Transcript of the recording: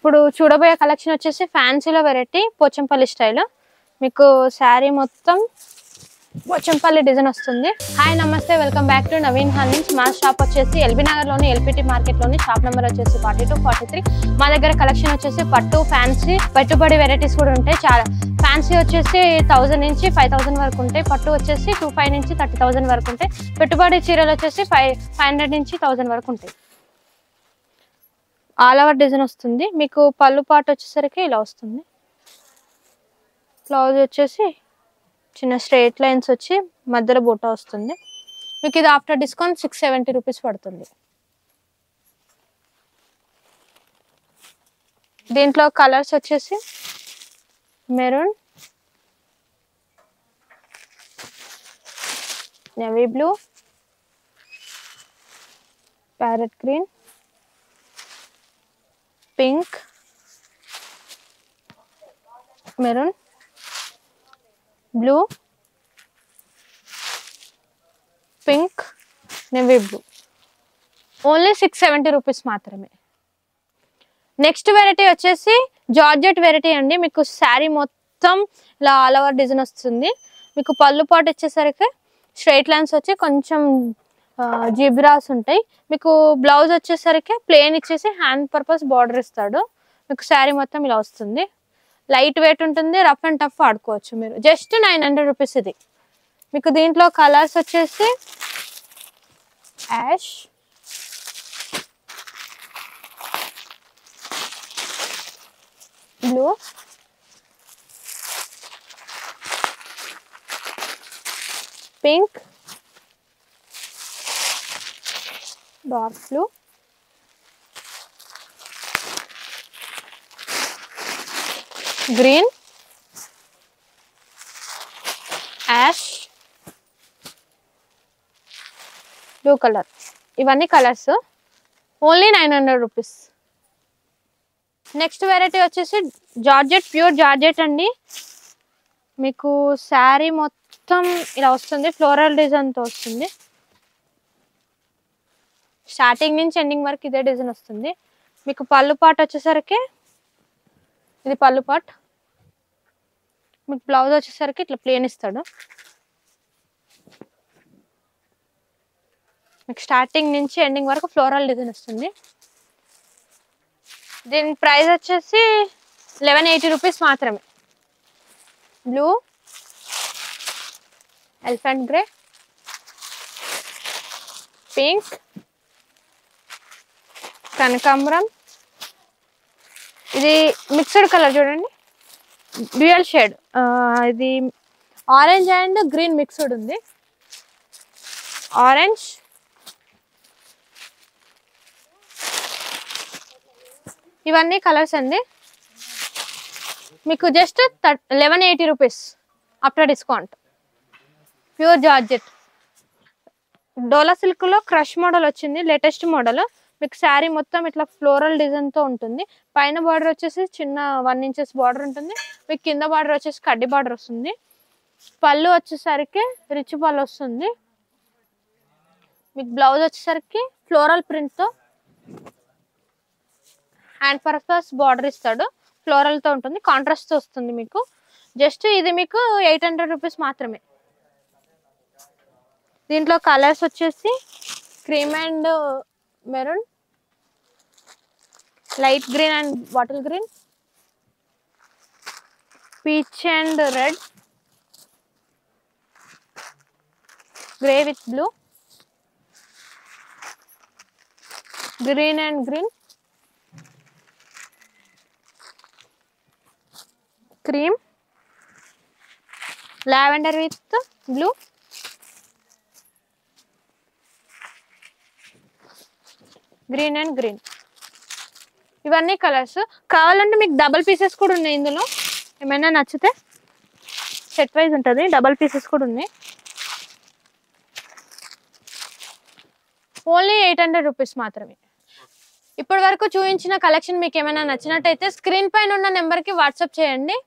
ఇప్పుడు చూడబోయే కలెక్షన్ వచ్చేసి ఫ్యాన్సీలో వెరైటీ పోచంపల్లి స్టైల్. మీకు శారీ మొత్తం పోచంపల్లి డిజైన్ వస్తుంది. హాయ్ నమస్తే, welcome back to Naveen handlooms. మా షాప్ వచ్చేసి ఎల్బీ నగర్లోని ఎల్పిటి మార్కెట్లోని షాప్ నెంబర్ వచ్చేసి 42, 43. మా దగ్గర కలెక్షన్ వచ్చేసి పట్టు, ఫ్యాన్సీ, పెట్టుబడి వెరైటీస్ కూడా ఉంటాయి. చాలా ఫ్యాన్సీ వచ్చేసి 1000 నుంచి 5000 వరకు ఉంటాయి. పట్టు వచ్చేసి 25 నుంచి 30,000 వరకు ఉంటాయి. పెట్టుబడి చీరలు వచ్చేసి 500 నుంచి 1000 వరకు ఉంటాయి. ఆల్ ఓవర్ డిజైన్ వస్తుంది. మీకు పళ్ళు పాటు వచ్చేసరికి ఇలా వస్తుంది. బ్లౌజ్ వచ్చేసి చిన్న స్ట్రైట్ లైన్స్ వచ్చి మధ్యలో బూటా వస్తుంది. మీకు ఇది ఆఫ్టర్ డిస్కౌంట్ 670 రూపీస్ పడుతుంది. దీంట్లో కలర్స్ వచ్చేసి maroon, navy blue, parrot green, pink, maroon, blue, pink, navy blue. Only 670 rupees మాత్రమే. నెక్స్ట్ వెరైటీ వచ్చేసి జార్జెట్ వెరైటీ అండి. మీకు శారీ మొత్తం ఇలా ఆల్ ఓవర్ డిజైన్ వస్తుంది. మీకు పళ్ళు పాటు వచ్చేసరికి స్ట్రైట్ లైన్స్ వచ్చి కొంచెం జిబ్రాస్ ఉంటాయి. మీకు బ్లౌజ్ వచ్చేసరికి ప్లెయిన్ ఇచ్చేసి హ్యాండ్ పర్పస్ బార్డర్ ఇస్తాడు. మీకు శారీ మొత్తం ఇలా వస్తుంది. లైట్ వెయిట్ ఉంటుంది, రఫ్ అండ్ టఫ్ ఆడుకోవచ్చు మీరు. జస్ట్ 900 రూపీస్ ఇది. మీకు దీంట్లో కలర్స్ వచ్చేసి ash, blue, pink, dark blue, green, ash, blue colour. ఇవన్నీ colours. Only 900 rupees. Next variety వచ్చేసి జార్జెట్, ప్యూర్ జార్జెట్ అండి. మీకు శారీ మొత్తం ఇలా వస్తుంది. ఫ్లోరల్ డిజైన్తో వస్తుంది. స్టార్టింగ్ నుంచి ఎండింగ్ వరకు ఇదే డిజైన్ వస్తుంది. మీకు పళ్ళు పాటు వచ్చేసరికి ఇది పళ్ళు పాట్. మీకు బ్లౌజ్ వచ్చేసరికి ఇట్లా ప్లేన్ ఇస్తాడు. మీకు స్టార్టింగ్ నుంచి ఎండింగ్ వరకు ఫ్లోరల్ డిజైన్ వస్తుంది. దీని ప్రైస్ వచ్చేసి 1180 రూపీస్ మాత్రమే. బ్లూ, ఎలిఫెంట్ గ్రే, పింక్, కనకాంబరం. ఇది మిక్స్డ్ కలర్ చూడండి, డ్యూయల్ షేడ్. ఇది ఆరెంజ్ అండ్ గ్రీన్ మిక్స్డ్ ఉంది. ఆరెంజ్, ఇవన్నీ కలర్స్ అండి. మీకు just 1180 rupees after discount. Pure georgette. డోలా సిల్క్లో క్రష్ మోడల్ వచ్చింది, లేటెస్ట్ మోడల్. మీకు శారీ మొత్తం ఇట్లా ఫ్లోరల్ డిజైన్తో ఉంటుంది. పైన బార్డర్ వచ్చేసి చిన్న 1 ఇంచెస్ బార్డర్ ఉంటుంది. మీకు కింద బార్డర్ వచ్చేసి కడ్డీ బార్డర్ వస్తుంది. పళ్ళు వచ్చేసరికి రిచ్ పళ్ళు వస్తుంది. మీకు బ్లౌజ్ వచ్చేసరికి ఫ్లోరల్ ప్రింట్తో హ్యాండ్ పర్పస్ బార్డర్ ఇస్తాడు. ఫ్లోరల్తో ఉంటుంది, కాంట్రాస్ట్తో వస్తుంది. మీకు జస్ట్ ఇది మీకు 800 రూపీస్ మాత్రమే. దీంట్లో కలర్స్ వచ్చేసి cream and maroon, light green and bottle green, peach and red, grey with blue, green and green, cream, lavender with blue, green and green. ఇవన్నీ కలర్స్. కావాలంటే మీకు డబల్ పీసెస్ కూడా ఉన్నాయి. ఇందులో ఏమైనా నచ్చితే సెట్ వైజ్ ఉంటుంది. డబల్ పీసెస్ కూడా ఉన్నాయి. ఓన్లీ 800 రూపీస్ మాత్రమే. ఇప్పటి వరకు చూపించిన కలెక్షన్ మీకు ఏమైనా నచ్చినట్టయితే స్క్రీన్ పైన ఉన్న నెంబర్కి వాట్సాప్ చేయండి.